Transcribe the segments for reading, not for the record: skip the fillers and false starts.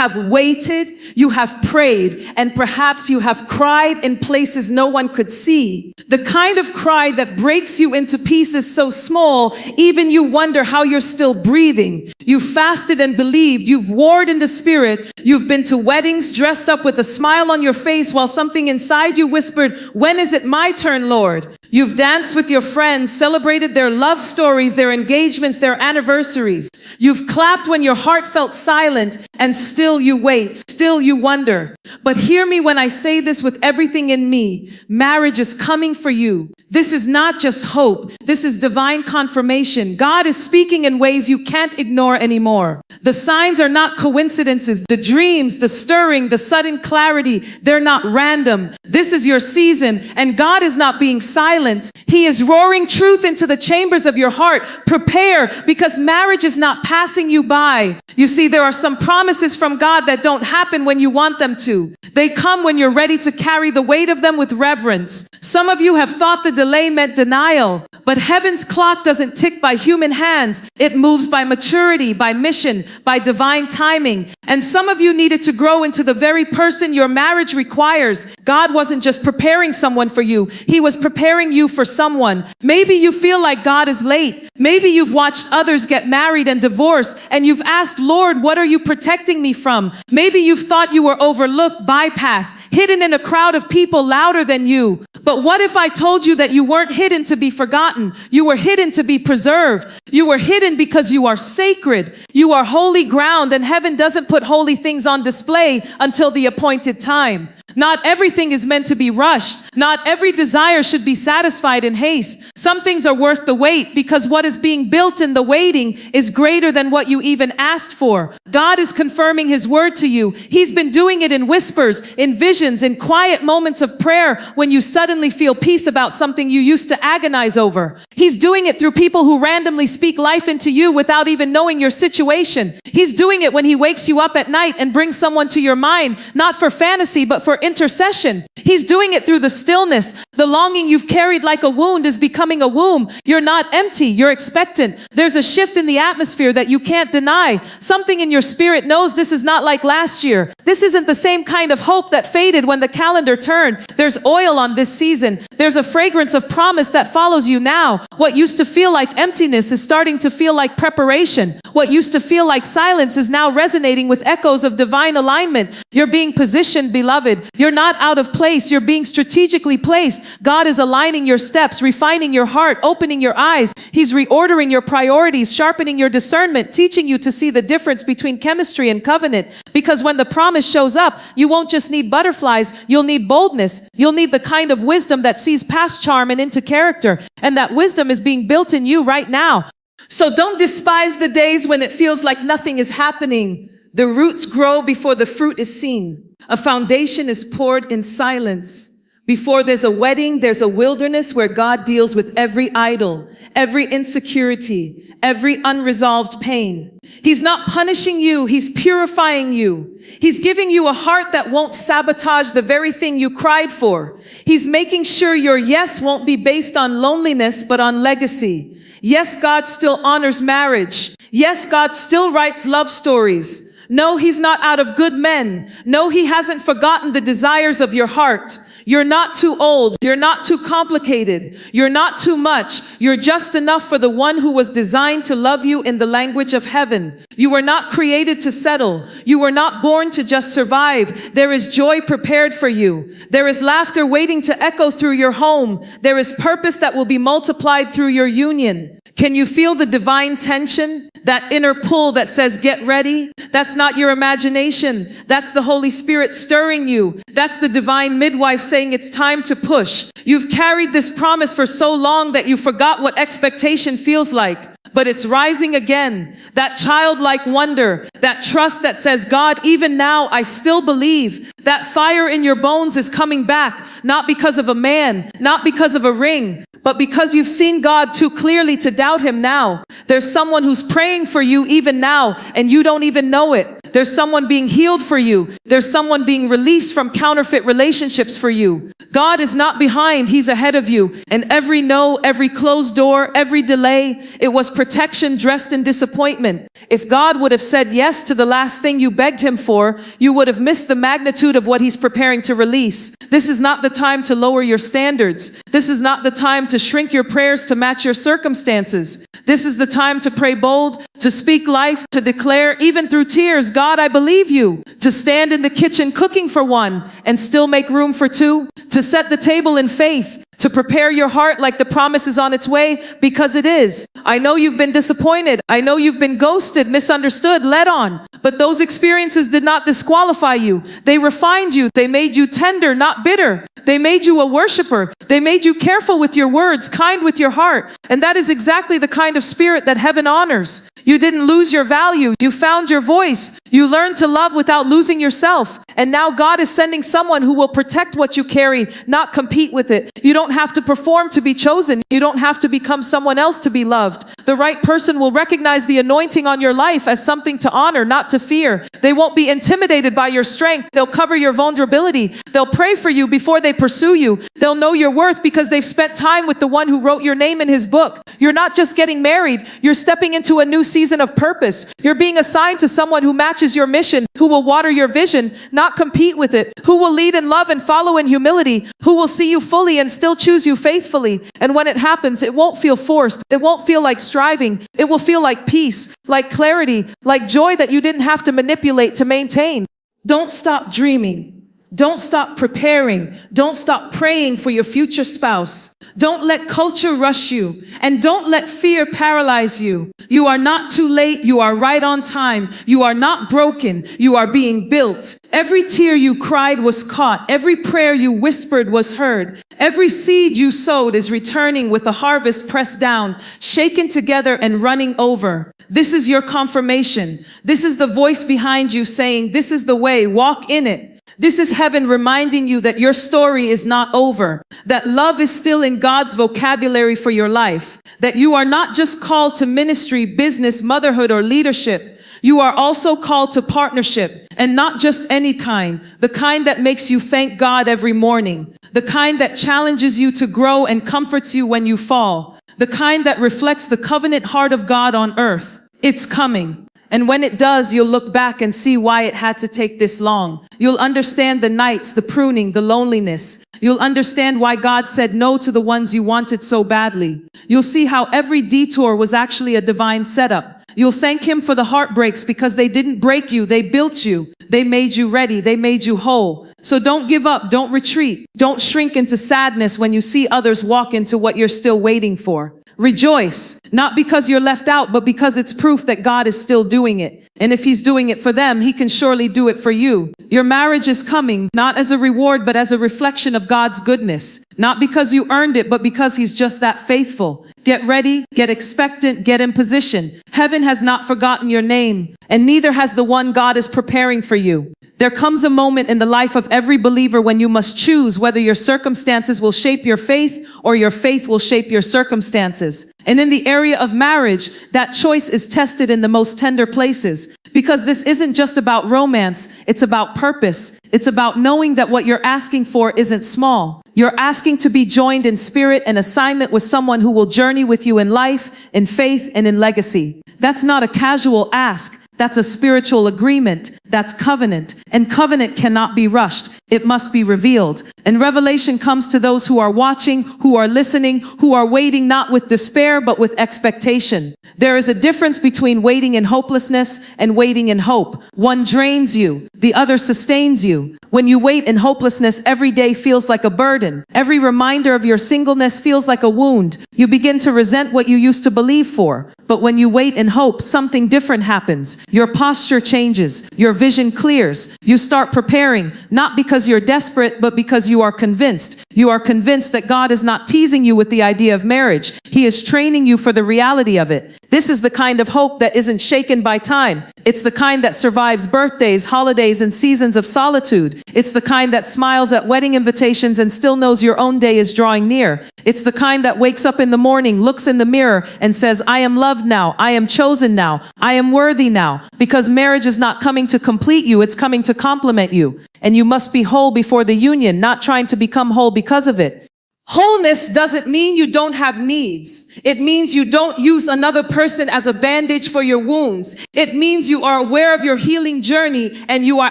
have waited, you have prayed, and perhaps you have cried in places no one could see. The kind of cry that breaks you into pieces so small, even you wonder how you're still breathing. You fasted and believed, you've warred in the spirit, you've been to weddings dressed up with a smile on your face while something inside you whispered, "When is it my turn, Lord?" You've danced with your friends, celebrated their love stories, their engagements, their anniversaries. You've clapped when your heart felt silent, and still you wait, still you wonder. But hear me when I say this with everything in me. Marriage is coming for you. This is not just hope. This is divine confirmation. God is speaking in ways you can't ignore anymore. The signs are not coincidences. The dreams, the stirring, the sudden clarity, they're not random. This is your season, and God is not being silent. He is roaring truth into the chambers of your heart. Prepare, because marriage is not passing you by. You see, there are some promises from God that don't happen when you want them to. They come when you're ready to carry the weight of them with reverence. Some of you have thought the delay meant denial, but heaven's clock doesn't tick by human hands. It moves by maturity, by mission, by divine timing. And some of you needed to grow into the very person your marriage requires. God wasn't just preparing someone for you. He was preparing you for someone. Maybe you feel like God is late. Maybe you've watched others get married and divorced, and you've asked, Lord, what are you protecting me from? Maybe you've thought you were overlooked, bypassed, hidden in a crowd of people louder than you. But what if I told you that you weren't hidden to be forgotten? You were hidden to be preserved. You were hidden because you are sacred. You are holy ground, and heaven doesn't put holy things on display until the appointed time. Not everything is meant to be rushed. Not every desire should be satisfied in haste. Some things are worth the wait, because what is being built in the waiting is greater than what you even asked for. God is confirming his word to you. He's been doing it in whispers, in visions, in quiet moments of prayer when you suddenly feel peace about something you used to agonize over. He's doing it through people who randomly speak life into you without even knowing your situation. He's doing it when he wakes you up at night and brings someone to your mind, not for fantasy, but for intercession. He's doing it through the stillness. The longing you've carried like a wound is becoming a womb. You're not empty, you're expectant. There's a shift in the atmosphere that you can't deny. Something in your spirit knows this is not like last year. This isn't the same kind of hope that faded when the calendar turned. There's oil on this season. There's a fragrance of promise that follows you now. What used to feel like emptiness is starting to feel like preparation. What used to feel like silence is now resonating with echoes of divine alignment. You're being positioned, beloved. You're not out of place. You're being strategically placed. God is aligning your steps, refining your heart, opening your eyes. He's reordering your priorities, sharpening your discernment, teaching you to see the difference between chemistry and covenant. Because when the promise shows up, you won't just need butterflies, you'll need boldness. You'll need the kind of wisdom that sees past charm and into character. And that wisdom is being built in you right now. So don't despise the days when it feels like nothing is happening. The roots grow before the fruit is seen. A foundation is poured in silence. Before there's a wedding, there's a wilderness where God deals with every idol, every insecurity, every unresolved pain. He's not punishing you, he's purifying you. He's giving you a heart that won't sabotage the very thing you cried for. He's making sure your yes won't be based on loneliness, but on legacy. Yes, God still honors marriage. Yes, God still writes love stories. No, he's not out of good men. No, he hasn't forgotten the desires of your heart. You're not too old. You're not too complicated. You're not too much. You're just enough for the one who was designed to love you in the language of heaven. You were not created to settle. You were not born to just survive. There is joy prepared for you. There is laughter waiting to echo through your home. There is purpose that will be multiplied through your union. Can you feel the divine tension? That inner pull that says, get ready? That's not your imagination. That's the Holy Spirit stirring you. That's the divine midwife saying it's time to push. You've carried this promise for so long that you forgot what expectation feels like. But it's rising again. That childlike wonder, that trust that says, God, even now I still believe. That fire in your bones is coming back, not because of a man, not because of a ring, but because you've seen God too clearly to doubt him now. There's someone who's praying for you even now, and you don't even know it. There's someone being healed for you. There's someone being released from counterfeit relationships for you. God is not behind, he's ahead of you. And every no, every closed door, every delay, it was protection dressed in disappointment. If God would have said yes to the last thing you begged him for, you would have missed the magnitude of what he's preparing to release. This is not the time to lower your standards. This is not the time to shrink your prayers to match your circumstances. This is the time to pray bold, to speak life, to declare, even through tears, God, I believe you. To stand in the kitchen cooking for one and still make room for two. To set the table in faith. To prepare your heart like the promise is on its way, because it is. I know you've been disappointed. I know you've been ghosted, misunderstood, led on. But those experiences did not disqualify you. They refined you. They made you tender, not bitter. They made you a worshiper. They made you careful with your words, kind with your heart. And that is exactly the kind of spirit that heaven honors. You didn't lose your value. You found your voice. You learned to love without losing yourself. And now God is sending someone who will protect what you carry, not compete with it. You don't have to perform to be chosen. You don't have to become someone else to be loved. The right person will recognize the anointing on your life as something to honor, not to fear. They won't be intimidated by your strength. They'll cover your vulnerability. They'll pray for you before they pursue you. They'll know your worth because they've spent time with the one who wrote your name in his book. You're not just getting married. You're stepping into a new season of purpose. You're being assigned to someone who matches your mission, who will water your vision, not compete with it, who will lead in love and follow in humility, who will see you fully and still choose you faithfully. And when it happens, it won't feel forced. It won't feel like striving. It will feel like peace, like clarity, like joy that you didn't have to manipulate to maintain. Don't stop dreaming. Don't stop preparing. Don't stop praying for your future spouse. Don't let culture rush you. And don't let fear paralyze you. You are not too late. You are right on time. You are not broken. You are being built. Every tear you cried was caught. Every prayer you whispered was heard. Every seed you sowed is returning with a harvest pressed down, shaken together and running over. This is your confirmation. This is the voice behind you saying, this is the way, walk in it. This is heaven reminding you that your story is not over, that love is still in God's vocabulary for your life, that you are not just called to ministry, business, motherhood, or leadership. You are also called to partnership, and not just any kind, the kind that makes you thank God every morning, the kind that challenges you to grow and comforts you when you fall, the kind that reflects the covenant heart of God on earth. It's coming. And when it does, you'll look back and see why it had to take this long. You'll understand the nights, the pruning, the loneliness. You'll understand why God said no to the ones you wanted so badly. You'll see how every detour was actually a divine setup. You'll thank him for the heartbreaks because they didn't break you, they built you. They made you ready, they made you whole. So don't give up, don't retreat. Don't shrink into sadness when you see others walk into what you're still waiting for. Rejoice, not because you're left out, but because it's proof that God is still doing it. And if he's doing it for them, he can surely do it for you. Your marriage is coming, not as a reward, but as a reflection of God's goodness. Not because you earned it, but because he's just that faithful. Get ready, get expectant, get in position. Heaven has not forgotten your name, and neither has the one God is preparing for you. There comes a moment in the life of every believer when you must choose whether your circumstances will shape your faith or your faith will shape your circumstances. And in the area of marriage, that choice is tested in the most tender places. Because this isn't just about romance, it's about purpose. It's about knowing that what you're asking for isn't small. You're asking to be joined in spirit and assignment with someone who will journey with you in life, in faith, and in legacy. That's not a casual ask. That's a spiritual agreement. That's covenant. And covenant cannot be rushed. It must be revealed. And revelation comes to those who are watching, who are listening, who are waiting not with despair, but with expectation. There is a difference between waiting in hopelessness and waiting in hope. One drains you. The other sustains you. When you wait in hopelessness, every day feels like a burden. Every reminder of your singleness feels like a wound. You begin to resent what you used to believe for. But when you wait in hope, something different happens. Your posture changes. Your vision clears. You start preparing, not because you're desperate, but because you are convinced. You are convinced that God is not teasing you with the idea of marriage. He is training you for the reality of it. This is the kind of hope that isn't shaken by time. It's the kind that survives birthdays, holidays, and seasons of solitude. It's the kind that smiles at wedding invitations and still knows your own day is drawing near. It's the kind that wakes up in the morning, looks in the mirror, and says, I am loved now, I am chosen now, I am worthy now. Because marriage is not coming to complete you, it's coming to complement you. And you must be whole before the union, not trying to become whole because of it. Wholeness doesn't mean you don't have needs. It means you don't use another person as a bandage for your wounds. It means you are aware of your healing journey and you are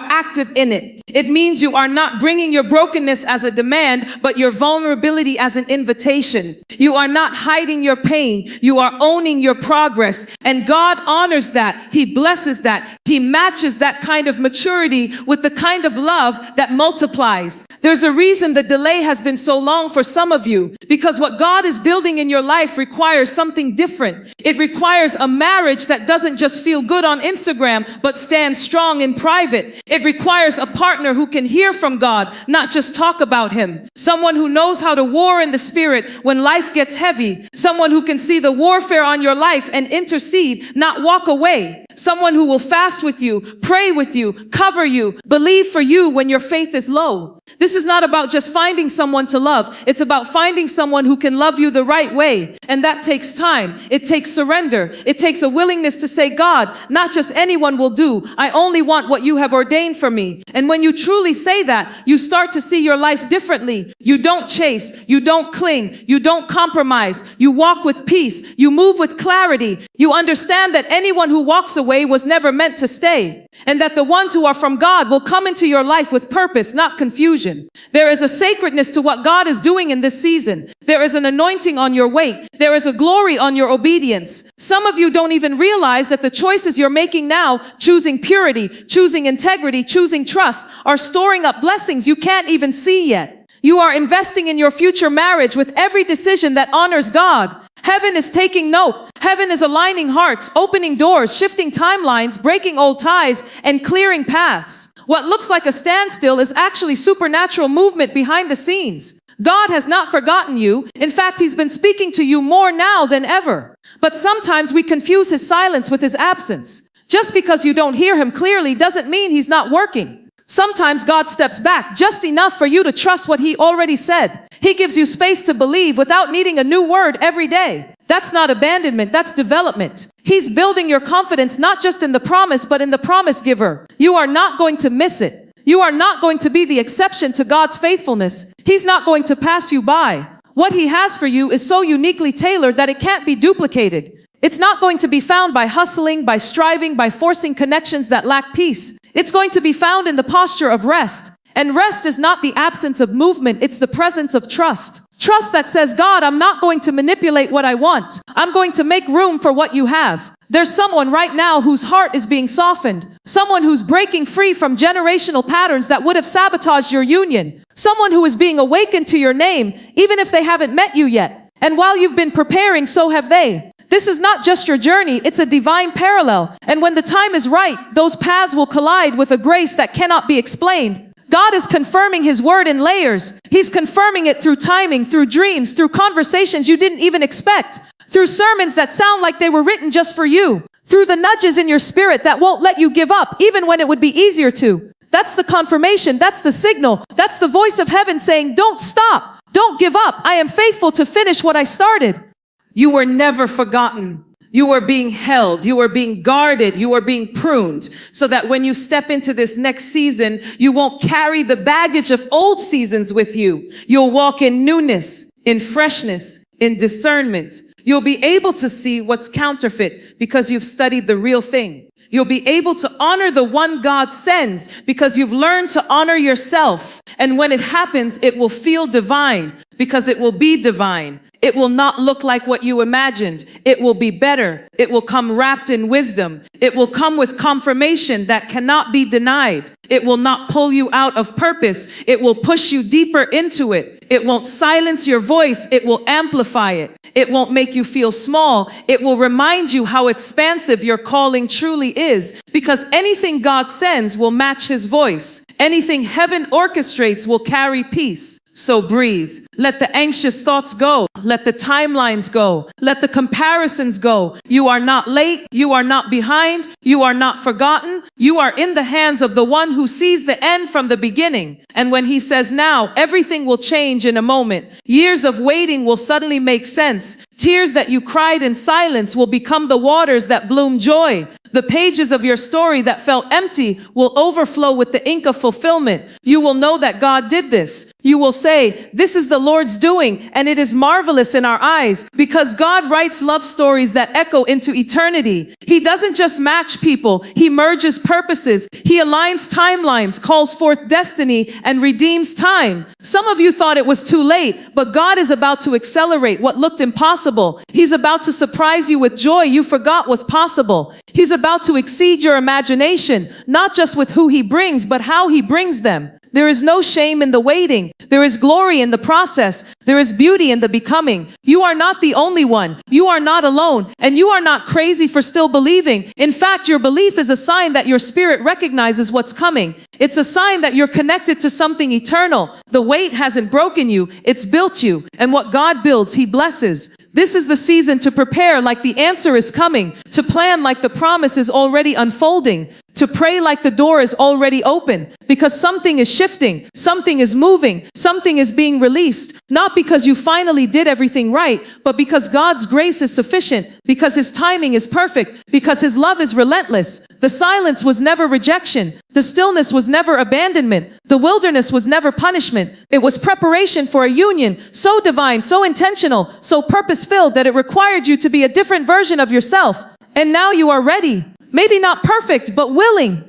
active in it. It means you are not bringing your brokenness as a demand, but your vulnerability as an invitation. You are not hiding your pain. You are owning your progress. And God honors that. He blesses that. He matches that kind of maturity with the kind of love that multiplies. There's a reason the delay has been so long for some of you, because what God is building in your life requires something different. It requires a marriage that doesn't just feel good on Instagram, but stands strong in private. It requires a partner who can hear from God, not just talk about him. Someone who knows how to war in the spirit when life gets heavy. Someone who can see the warfare on your life and intercede, not walk away. Someone who will fast with you, pray with you, cover you, believe for you when your faith is low. This is not about just finding someone to love. It's about finding someone who can love you the right way. And that takes time. It takes surrender. It takes a willingness to say, God, not just anyone will do. I only want what you have ordained for me. And when you truly say that, you start to see your life differently. You don't chase. You don't cling. You don't compromise. You walk with peace. You move with clarity. You understand that anyone who walks away was never meant to stay. And that the ones who are from God will come into your life with purpose, not confusion. There is a sacredness to what God is doing in this season. There is an anointing on your weight. There is a glory on your obedience. Some of you don't even realize that the choices you're making now, choosing purity, choosing integrity, choosing trust, are storing up blessings you can't even see yet. You are investing in your future marriage with every decision that honors God. Heaven is taking note. Heaven is aligning hearts, opening doors, shifting timelines, breaking old ties, and clearing paths. What looks like a standstill is actually supernatural movement behind the scenes. God has not forgotten you. In fact, he's been speaking to you more now than ever. But sometimes we confuse his silence with his absence. Just because you don't hear him clearly doesn't mean he's not working. Sometimes God steps back just enough for you to trust what he already said. He gives you space to believe without needing a new word every day. That's not abandonment, that's development. He's building your confidence not just in the promise, but in the promise giver. You are not going to miss it. You are not going to be the exception to God's faithfulness. He's not going to pass you by. What he has for you is so uniquely tailored that it can't be duplicated. It's not going to be found by hustling, by striving, by forcing connections that lack peace. It's going to be found in the posture of rest. And rest is not the absence of movement, it's the presence of trust. Trust that says, God, I'm not going to manipulate what I want. I'm going to make room for what you have. There's someone right now whose heart is being softened. Someone who's breaking free from generational patterns that would have sabotaged your union. Someone who is being awakened to your name, even if they haven't met you yet. And while you've been preparing, so have they. This is not just your journey, it's a divine parallel. And when the time is right, those paths will collide with a grace that cannot be explained. God is confirming his word in layers. He's confirming it through timing, through dreams, through conversations you didn't even expect, through sermons that sound like they were written just for you, through the nudges in your spirit that won't let you give up, even when it would be easier to. That's the confirmation. That's the signal. That's the voice of heaven saying, don't stop. Don't give up. I am faithful to finish what I started. You were never forgotten. You are being held, you are being guarded, you are being pruned, so that when you step into this next season, you won't carry the baggage of old seasons with you. You'll walk in newness, in freshness, in discernment. You'll be able to see what's counterfeit because you've studied the real thing. You'll be able to honor the one God sends because you've learned to honor yourself. And when it happens, it will feel divine because it will be divine. It will not look like what you imagined. It will be better. It will come wrapped in wisdom. It will come with confirmation that cannot be denied. It will not pull you out of purpose. It will push you deeper into it. It won't silence your voice. It will amplify it. It won't make you feel small. It will remind you how expansive your calling truly is, because anything God sends will match his voice. Anything heaven orchestrates will carry peace. So breathe. Let the anxious thoughts go. Let the timelines go. Let the comparisons go. You are not late. You are not behind. You are not forgotten. You are in the hands of the one who sees the end from the beginning. And when he says now, everything will change in a moment. Years of waiting will suddenly make sense. Tears that you cried in silence will become the waters that bloom joy. The pages of your story that felt empty will overflow with the ink of fulfillment. You will know that God did this. You will say, this is the Lord's doing, and it is marvelous in our eyes, because God writes love stories that echo into eternity. He doesn't just match people. He merges purposes. He aligns timelines, calls forth destiny, and redeems time. Some of you thought it was too late, but God is about to accelerate what looked impossible. He's about to surprise you with joy you forgot was possible. He's about to exceed your imagination, not just with who he brings, but how he brings them. There is no shame in the waiting. There is glory in the process. There is beauty in the becoming. You are not the only one. You are not alone. And you are not crazy for still believing. In fact, your belief is a sign that your spirit recognizes what's coming. It's a sign that you're connected to something eternal. The weight hasn't broken you. It's built you. And what God builds, he blesses. This is the season to prepare like the answer is coming, to plan like the promise is already unfolding, to pray like the door is already open, because something is shifting, something is moving, something is being released, not because you finally did everything right, but because God's grace is sufficient, because his timing is perfect, because his love is relentless. The silence was never rejection. The stillness was never abandonment. The wilderness was never punishment. It was preparation for a union so divine, so intentional, so purpose-filled that it required you to be a different version of yourself. And now you are ready. Maybe not perfect, but willing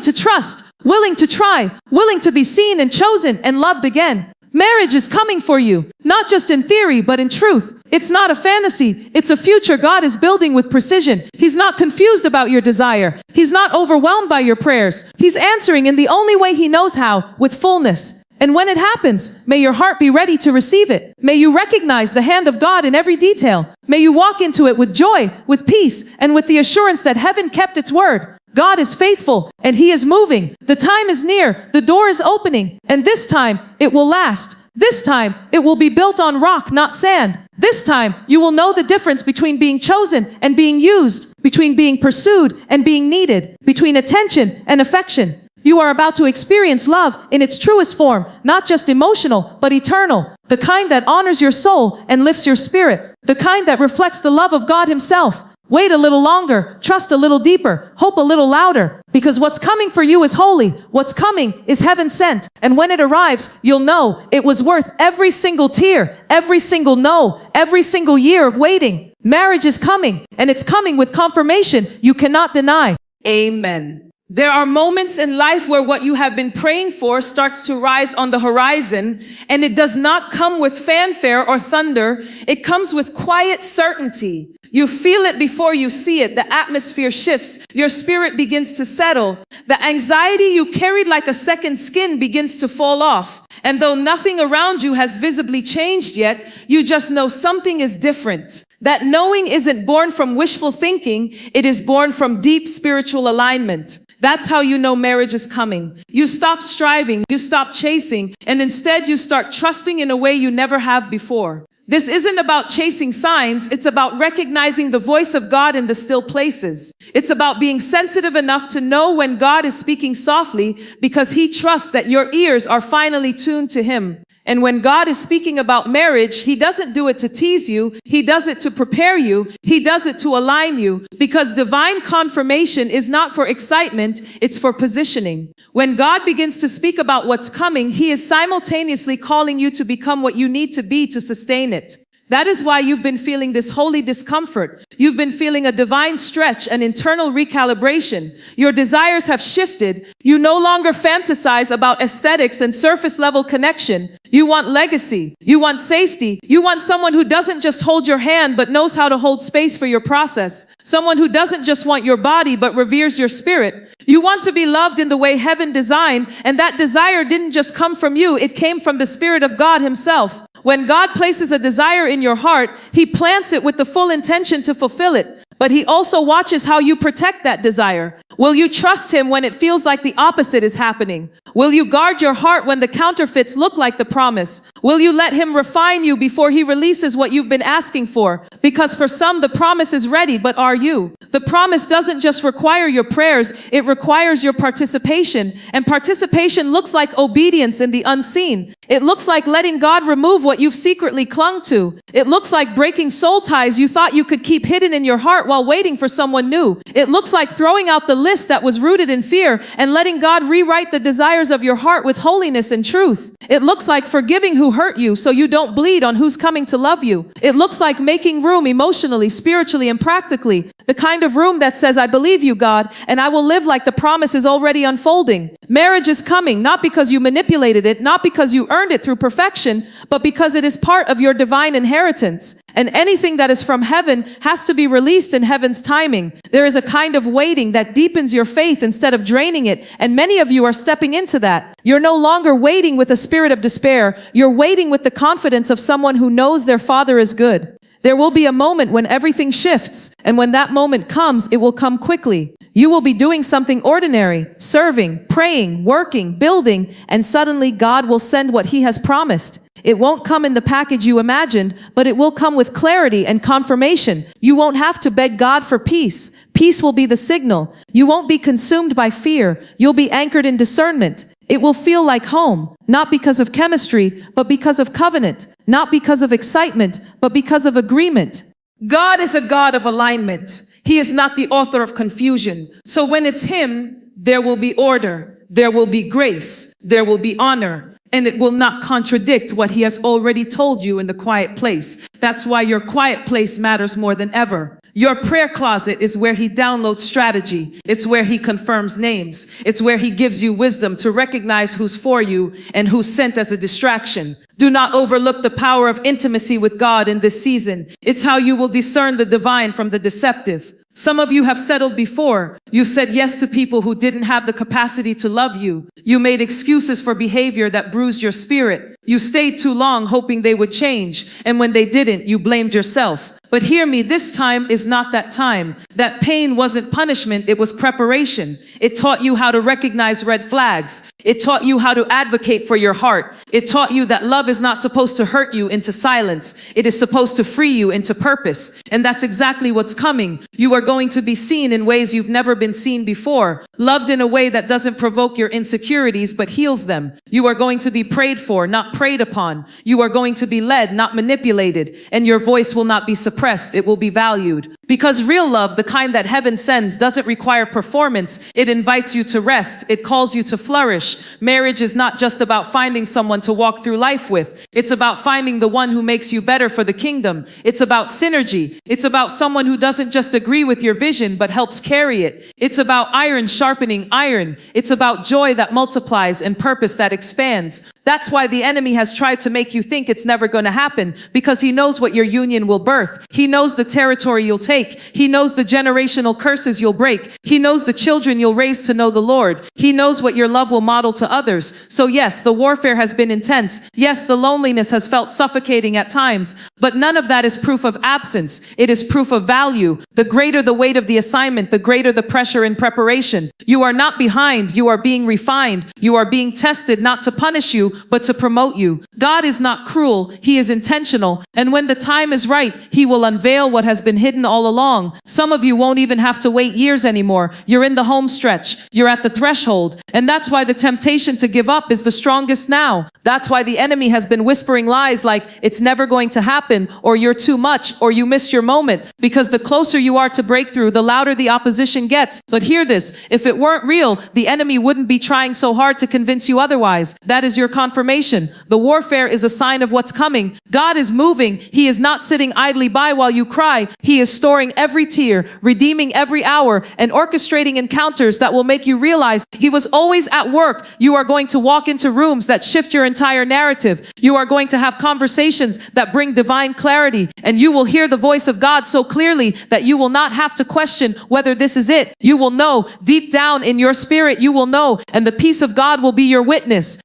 to trust, willing to try, willing to be seen and chosen and loved again. Marriage is coming for you, not just in theory, but in truth. It's not a fantasy. It's a future God is building with precision. He's not confused about your desire. He's not overwhelmed by your prayers. He's answering in the only way he knows how, with fullness. And when it happens, may your heart be ready to receive it. May you recognize the hand of God in every detail. May you walk into it with joy, with peace, and with the assurance that heaven kept its word. God is faithful, and he is moving. The time is near. The door is opening. And this time, it will last. This time, it will be built on rock, not sand. This time, you will know the difference between being chosen and being used, between being pursued and being needed, between attention and affection. You are about to experience love in its truest form, not just emotional, but eternal. The kind that honors your soul and lifts your spirit. The kind that reflects the love of God himself. Wait a little longer, trust a little deeper, hope a little louder, because what's coming for you is holy. What's coming is heaven sent. And when it arrives, you'll know it was worth every single tear, every single no, every single year of waiting. Marriage is coming, and it's coming with confirmation you cannot deny. Amen. There are moments in life where what you have been praying for starts to rise on the horizon, and it does not come with fanfare or thunder. It comes with quiet certainty. You feel it before you see it. The atmosphere shifts. Your spirit begins to settle. The anxiety you carried like a second skin begins to fall off. And though nothing around you has visibly changed yet, you just know something is different. That knowing isn't born from wishful thinking. It is born from deep spiritual alignment. That's how you know marriage is coming. You stop striving, you stop chasing, and instead you start trusting in a way you never have before. This isn't about chasing signs. It's about recognizing the voice of God in the still places. It's about being sensitive enough to know when God is speaking softly, because he trusts that your ears are finally tuned to him. And when God is speaking about marriage, he doesn't do it to tease you. He does it to prepare you. He does it to align you, because divine confirmation is not for excitement. It's for positioning. When God begins to speak about what's coming, he is simultaneously calling you to become what you need to be to sustain it. That is why you've been feeling this holy discomfort. You've been feeling a divine stretch, an internal recalibration. Your desires have shifted. You no longer fantasize about aesthetics and surface level connection. You want legacy. You want safety. You want someone who doesn't just hold your hand, but knows how to hold space for your process. Someone who doesn't just want your body, but reveres your spirit. You want to be loved in the way heaven designed, and that desire didn't just come from you. It came from the Spirit of God himself. When God places a desire in your heart, he plants it with the full intention to fulfill it. But he also watches how you protect that desire. Will you trust him when it feels like the opposite is happening? Will you guard your heart when the counterfeits look like the promise? Will you let him refine you before he releases what you've been asking for? Because for some, the promise is ready, but are you? The promise doesn't just require your prayers, it requires your participation. And participation looks like obedience in the unseen. It looks like letting God remove what you've secretly clung to. It looks like breaking soul ties you thought you could keep hidden in your heart while waiting for someone new. It looks like throwing out the list that was rooted in fear and letting God rewrite the desires of your heart with holiness and truth. It looks like forgiving who hurt you so you don't bleed on who's coming to love you. It looks like making room emotionally, spiritually, and practically. The kind of room that says, I believe you, God, and I will live like the promise is already unfolding. Marriage is coming, not because you manipulated it, not because you earned it through perfection, but because it is part of your divine inheritance. And anything that is from heaven has to be released in heaven's timing. There is a kind of waiting that deepens your faith instead of draining it, and many of you are stepping into that. You're no longer waiting with a spirit of despair. You're waiting with the confidence of someone who knows their Father is good. There will be a moment when everything shifts, and when that moment comes, it will come quickly. You will be doing something ordinary, serving, praying, working, building, and suddenly God will send what he has promised. It won't come in the package you imagined, but it will come with clarity and confirmation. You won't have to beg God for peace. Peace will be the signal. You won't be consumed by fear. You'll be anchored in discernment. It will feel like home, not because of chemistry, but because of covenant, not because of excitement, but because of agreement. God is a God of alignment. He is not the author of confusion. So when it's him, there will be order, there will be grace, there will be honor, and it will not contradict what he has already told you in the quiet place. That's why your quiet place matters more than ever. Your prayer closet is where he downloads strategy. It's where he confirms names. It's where he gives you wisdom to recognize who's for you and who's sent as a distraction. Do not overlook the power of intimacy with God in this season. It's how you will discern the divine from the deceptive. Some of you have settled before. You said yes to people who didn't have the capacity to love you. You made excuses for behavior that bruised your spirit. You stayed too long hoping they would change, and when they didn't, you blamed yourself. But hear me, this time is not that time. That pain wasn't punishment, it was preparation. It taught you how to recognize red flags. It taught you how to advocate for your heart. It taught you that love is not supposed to hurt you into silence. It is supposed to free you into purpose. And that's exactly what's coming. You are going to be seen in ways you've never been seen before. Loved in a way that doesn't provoke your insecurities, but heals them. You are going to be prayed for, not preyed upon. You are going to be led, not manipulated. And your voice will not be suppressed. It will be valued. Because real love, the kind that heaven sends, doesn't require performance. It invites you to rest. It calls you to flourish. Marriage is not just about finding someone to walk through life with. It's about finding the one who makes you better for the kingdom. It's about synergy. It's about someone who doesn't just agree with your vision, but helps carry it. It's about iron sharpening iron. It's about joy that multiplies and purpose that expands. That's why the enemy has tried to make you think it's never going to happen, because he knows what your union will birth. He knows the territory you'll take. He knows the generational curses you'll break. He knows the children you'll raise to know the Lord. He knows what your love will model to others. So yes, the warfare has been intense. Yes, the loneliness has felt suffocating at times, but none of that is proof of absence. It is proof of value. The greater the weight of the assignment, the greater the pressure in preparation. You are not behind. You are being refined. You are being tested, not to punish you, but to promote you. God is not cruel. He is intentional. And when the time is right, he will unveil what has been hidden all along. Some of you won't even have to wait years anymore. You're in the home stretch. You're at the threshold. And that's why the temptation to give up is the strongest now. That's why the enemy has been whispering lies like it's never going to happen, or you're too much, or you missed your moment. Because the closer you are to breakthrough, the louder the opposition gets. But hear this, if it weren't real, the enemy wouldn't be trying so hard to convince you otherwise. That is your confirmation. The warfare is a sign of what's coming. God is moving. He is not sitting idly by while you cry. He is storing every tear, redeeming every hour, and orchestrating encounters that will make you realize he was always at work. You are going to walk into rooms that shift your entire narrative. You are going to have conversations that bring divine clarity, and you will hear the voice of God so clearly that you will not have to question whether this is it. You will know deep down in your spirit, you will know, and the peace of God will be your witness.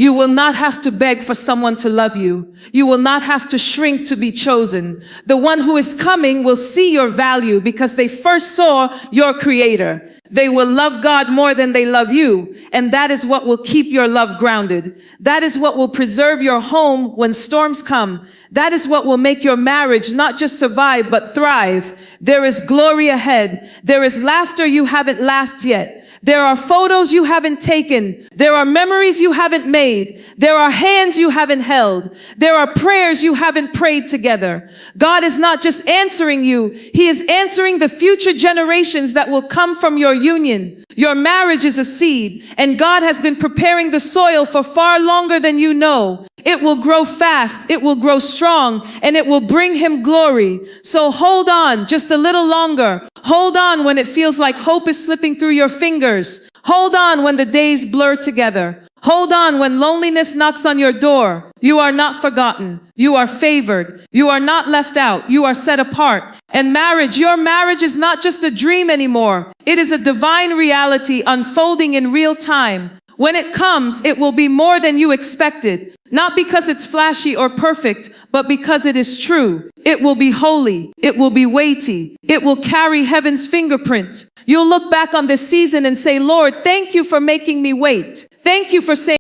You will not have to beg for someone to love you. You will not have to shrink to be chosen. The one who is coming will see your value because they first saw your Creator. They will love God more than they love you, and that is what will keep your love grounded. That is what will preserve your home when storms come. That is what will make your marriage not just survive, but thrive. There is glory ahead. There is laughter you haven't laughed yet. There are photos you haven't taken. There are memories you haven't made. There are hands you haven't held. There are prayers you haven't prayed together. God is not just answering you. He is answering the future generations that will come from your union. Your marriage is a seed, and God has been preparing the soil for far longer than you know. It will grow fast, it will grow strong, and it will bring Him glory. So hold on just a little longer. Hold on when it feels like hope is slipping through your fingers. Hold on when the days blur together. Hold on when loneliness knocks on your door. You are not forgotten. You are favored. You are not left out. You are set apart. And marriage, your marriage is not just a dream anymore. It is a divine reality unfolding in real time. When it comes, it will be more than you expected. Not because it's flashy or perfect, but because it is true. It will be holy. It will be weighty. It will carry heaven's fingerprint. You'll look back on this season and say, Lord, thank you for making me wait. Thank you for saying